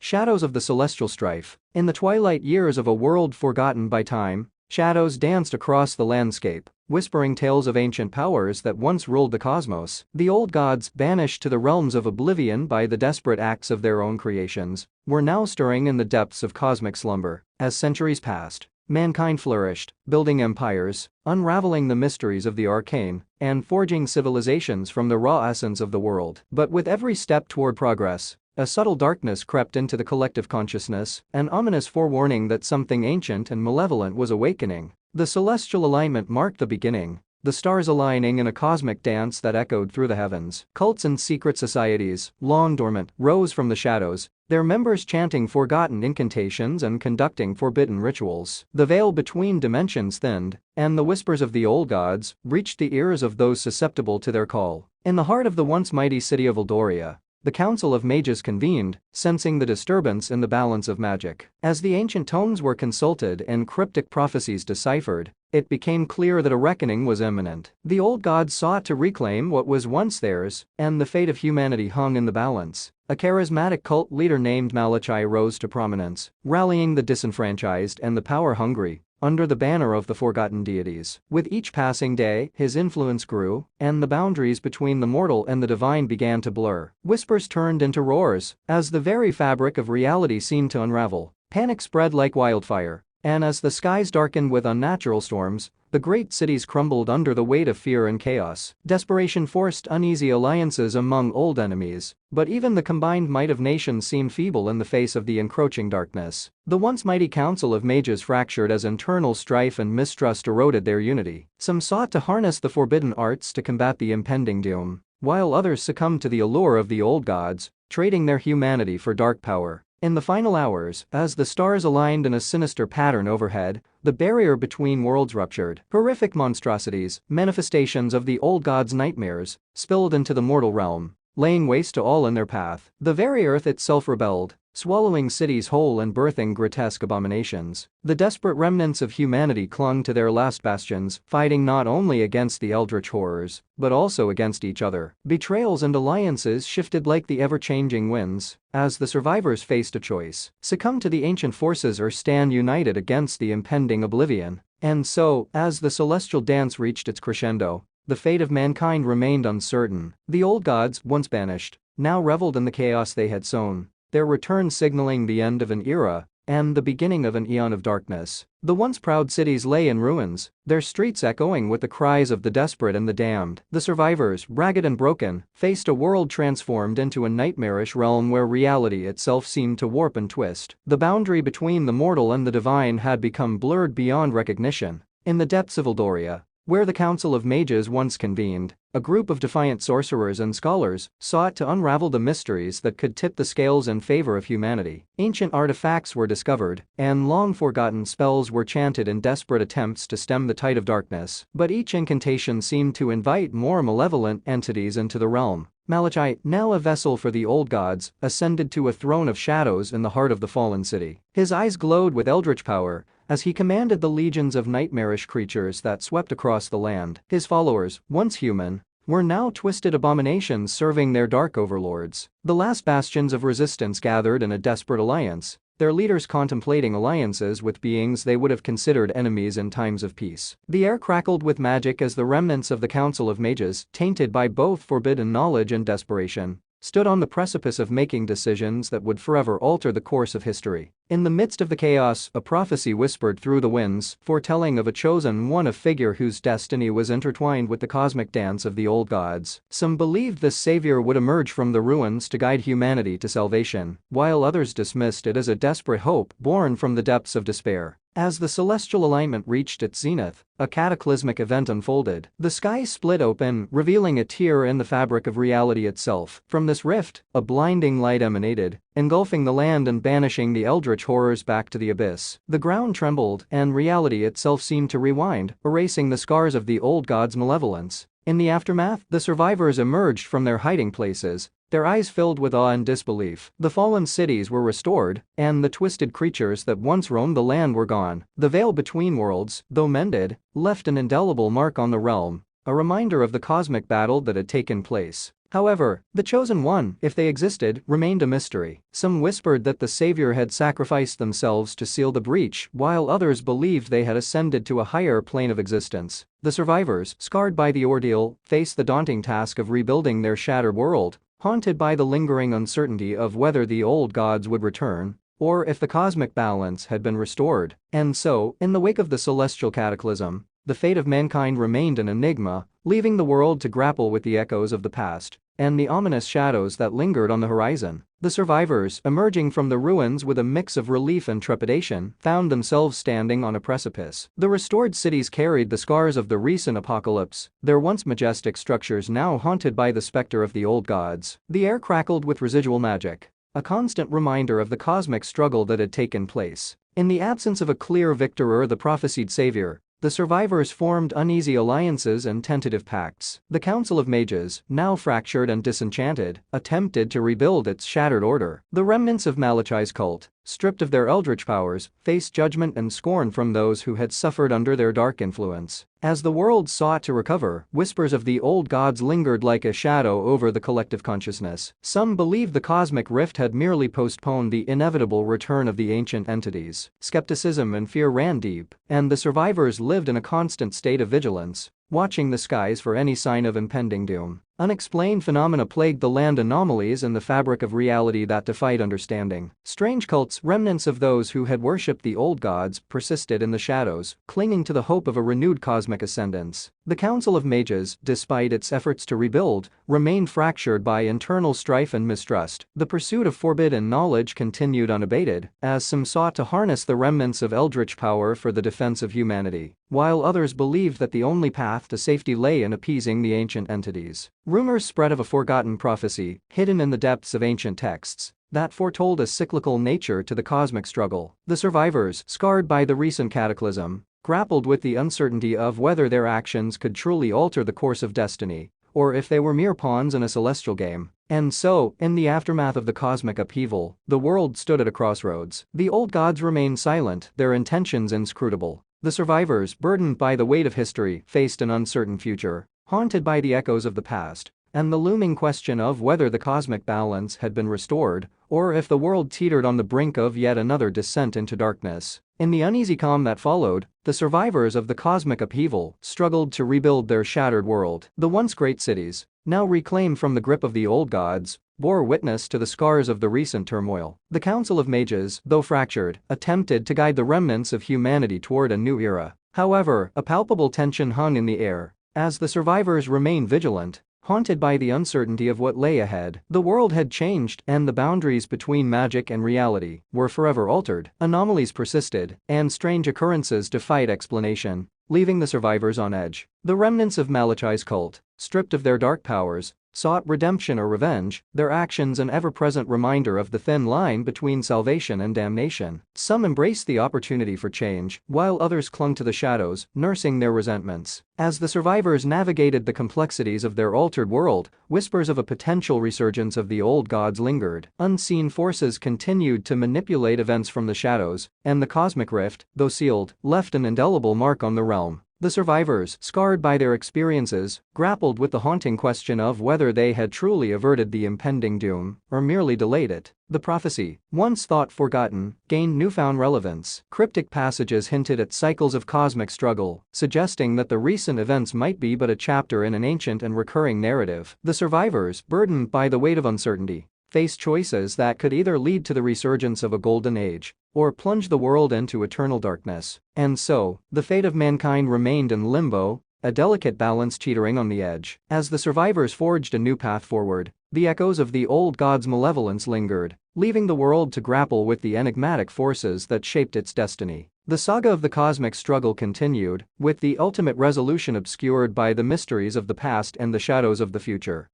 Shadows of the celestial strife. In the twilight years of a world forgotten by time, shadows danced across the landscape, whispering tales of ancient powers that once ruled the cosmos. The old gods, banished to the realms of oblivion by the desperate acts of their own creations, were now stirring in the depths of cosmic slumber. As centuries passed, mankind flourished, building empires, unraveling the mysteries of the arcane, and forging civilizations from the raw essence of the world. But with every step toward progress, a subtle darkness crept into the collective consciousness, an ominous forewarning that something ancient and malevolent was awakening. The celestial alignment marked the beginning, the stars aligning in a cosmic dance that echoed through the heavens. Cults and secret societies, long dormant, rose from the shadows, their members chanting forgotten incantations and conducting forbidden rituals. The veil between dimensions thinned, and the whispers of the old gods reached the ears of those susceptible to their call. In the heart of the once mighty city of Eldoria, the Council of Mages convened, sensing the disturbance in the balance of magic. As the ancient tomes were consulted and cryptic prophecies deciphered, it became clear that a reckoning was imminent. The old gods sought to reclaim what was once theirs, and the fate of humanity hung in the balance. A charismatic cult leader named Malachi rose to prominence, rallying the disenfranchised and the power-hungry under the banner of the forgotten deities. With each passing day, his influence grew, and the boundaries between the mortal and the divine began to blur. Whispers turned into roars, as the very fabric of reality seemed to unravel. Panic spread like wildfire, and as the skies darkened with unnatural storms, the great cities crumbled under the weight of fear and chaos. Desperation forced uneasy alliances among old enemies, but even the combined might of nations seemed feeble in the face of the encroaching darkness. The once mighty Council of Mages fractured as internal strife and mistrust eroded their unity. Some sought to harness the forbidden arts to combat the impending doom, while others succumbed to the allure of the old gods, trading their humanity for dark power. In the final hours, as the stars aligned in a sinister pattern overhead, the barrier between worlds ruptured. Horrific monstrosities, manifestations of the old gods' nightmares, spilled into the mortal realm, laying waste to all in their path. The very earth itself rebelled, swallowing cities whole and birthing grotesque abominations. The desperate remnants of humanity clung to their last bastions, fighting not only against the eldritch horrors, but also against each other. Betrayals and alliances shifted like the ever-changing winds, as the survivors faced a choice: succumb to the ancient forces or stand united against the impending oblivion. And so, as the celestial dance reached its crescendo, the fate of mankind remained uncertain. The old gods, once banished, now reveled in the chaos they had sown, their return signaling the end of an era and the beginning of an eon of darkness. The once proud cities lay in ruins, their streets echoing with the cries of the desperate and the damned. The survivors, ragged and broken, faced a world transformed into a nightmarish realm where reality itself seemed to warp and twist. The boundary between the mortal and the divine had become blurred beyond recognition. In the depths of Eldoria, where the Council of Mages once convened, a group of defiant sorcerers and scholars sought to unravel the mysteries that could tip the scales in favor of humanity. Ancient artifacts were discovered, and long-forgotten spells were chanted in desperate attempts to stem the tide of darkness. But each incantation seemed to invite more malevolent entities into the realm. Malachi, now a vessel for the old gods, ascended to a throne of shadows in the heart of the fallen city. His eyes glowed with eldritch power as he commanded the legions of nightmarish creatures that swept across the land. His followers, once human, were now twisted abominations serving their dark overlords. The last bastions of resistance gathered in a desperate alliance, their leaders contemplating alliances with beings they would have considered enemies in times of peace. The air crackled with magic as the remnants of the Council of Mages, tainted by both forbidden knowledge and desperation, stood on the precipice of making decisions that would forever alter the course of history. In the midst of the chaos, a prophecy whispered through the winds, foretelling of a chosen one, a figure whose destiny was intertwined with the cosmic dance of the old gods. Some believed this savior would emerge from the ruins to guide humanity to salvation, while others dismissed it as a desperate hope born from the depths of despair. As the celestial alignment reached its zenith, a cataclysmic event unfolded. The sky split open, revealing a tear in the fabric of reality itself. From this rift, a blinding light emanated, engulfing the land and banishing the eldritch horrors back to the abyss. The ground trembled, and reality itself seemed to rewind, erasing the scars of the old gods' malevolence. In the aftermath, the survivors emerged from their hiding places, their eyes filled with awe and disbelief. The fallen cities were restored, and the twisted creatures that once roamed the land were gone. The veil between worlds, though mended, left an indelible mark on the realm, a reminder of the cosmic battle that had taken place. However, the chosen one, if they existed, remained a mystery. Some whispered that the savior had sacrificed themselves to seal the breach, while others believed they had ascended to a higher plane of existence. The survivors, scarred by the ordeal, faced the daunting task of rebuilding their shattered world, haunted by the lingering uncertainty of whether the old gods would return, or if the cosmic balance had been restored. And so, in the wake of the celestial cataclysm, the fate of mankind remained an enigma, leaving the world to grapple with the echoes of the past and the ominous shadows that lingered on the horizon. The survivors, emerging from the ruins with a mix of relief and trepidation, found themselves standing on a precipice. The restored cities carried the scars of the recent apocalypse, their once majestic structures now haunted by the specter of the old gods. The air crackled with residual magic, a constant reminder of the cosmic struggle that had taken place. In the absence of a clear victor or the prophesied savior, the survivors formed uneasy alliances and tentative pacts. The Council of Mages, now fractured and disenchanted, attempted to rebuild its shattered order. The remnants of Malachi's cult, stripped of their eldritch powers, faced judgment and scorn from those who had suffered under their dark influence. As the world sought to recover, whispers of the old gods lingered like a shadow over the collective consciousness. Some believed the cosmic rift had merely postponed the inevitable return of the ancient entities. Skepticism and fear ran deep, and the survivors lived in a constant state of vigilance, watching the skies for any sign of impending doom. Unexplained phenomena plagued the land, anomalies in the fabric of reality that defied understanding. Strange cults, remnants of those who had worshipped the old gods, persisted in the shadows, clinging to the hope of a renewed cosmic ascendance. The Council of Mages, despite its efforts to rebuild, remained fractured by internal strife and mistrust. The pursuit of forbidden knowledge continued unabated, as some sought to harness the remnants of eldritch power for the defense of humanity, while others believed that the only path to safety lay in appeasing the ancient entities. Rumors spread of a forgotten prophecy, hidden in the depths of ancient texts, that foretold a cyclical nature to the cosmic struggle. The survivors, scarred by the recent cataclysm, grappled with the uncertainty of whether their actions could truly alter the course of destiny, or if they were mere pawns in a celestial game. And so, in the aftermath of the cosmic upheaval, the world stood at a crossroads. The old gods remained silent, their intentions inscrutable. The survivors, burdened by the weight of history, faced an uncertain future, haunted by the echoes of the past and the looming question of whether the cosmic balance had been restored or if the world teetered on the brink of yet another descent into darkness. In the uneasy calm that followed, the survivors of the cosmic upheaval struggled to rebuild their shattered world. The once great cities, now reclaimed from the grip of the old gods, bore witness to the scars of the recent turmoil. The Council of Mages, though fractured, attempted to guide the remnants of humanity toward a new era. However, a palpable tension hung in the air as the survivors remained vigilant, haunted by the uncertainty of what lay ahead. The world had changed, and the boundaries between magic and reality were forever altered. Anomalies persisted, and strange occurrences defied explanation, leaving the survivors on edge. The remnants of Malachi's cult, stripped of their dark powers, sought redemption or revenge, their actions an ever-present reminder of the thin line between salvation and damnation. Some embraced the opportunity for change, while others clung to the shadows, nursing their resentments. As the survivors navigated the complexities of their altered world, whispers of a potential resurgence of the old gods lingered. Unseen forces continued to manipulate events from the shadows, and the cosmic rift, though sealed, left an indelible mark on the realm. The survivors, scarred by their experiences, grappled with the haunting question of whether they had truly averted the impending doom or merely delayed it. The prophecy, once thought forgotten, gained newfound relevance. Cryptic passages hinted at cycles of cosmic struggle, suggesting that the recent events might be but a chapter in an ancient and recurring narrative. The survivors, burdened by the weight of uncertainty, faced choices that could either lead to the resurgence of a golden age or plunge the world into eternal darkness. And so, the fate of mankind remained in limbo, a delicate balance teetering on the edge. As the survivors forged a new path forward, the echoes of the old gods' malevolence lingered, leaving the world to grapple with the enigmatic forces that shaped its destiny. The saga of the cosmic struggle continued, with the ultimate resolution obscured by the mysteries of the past and the shadows of the future.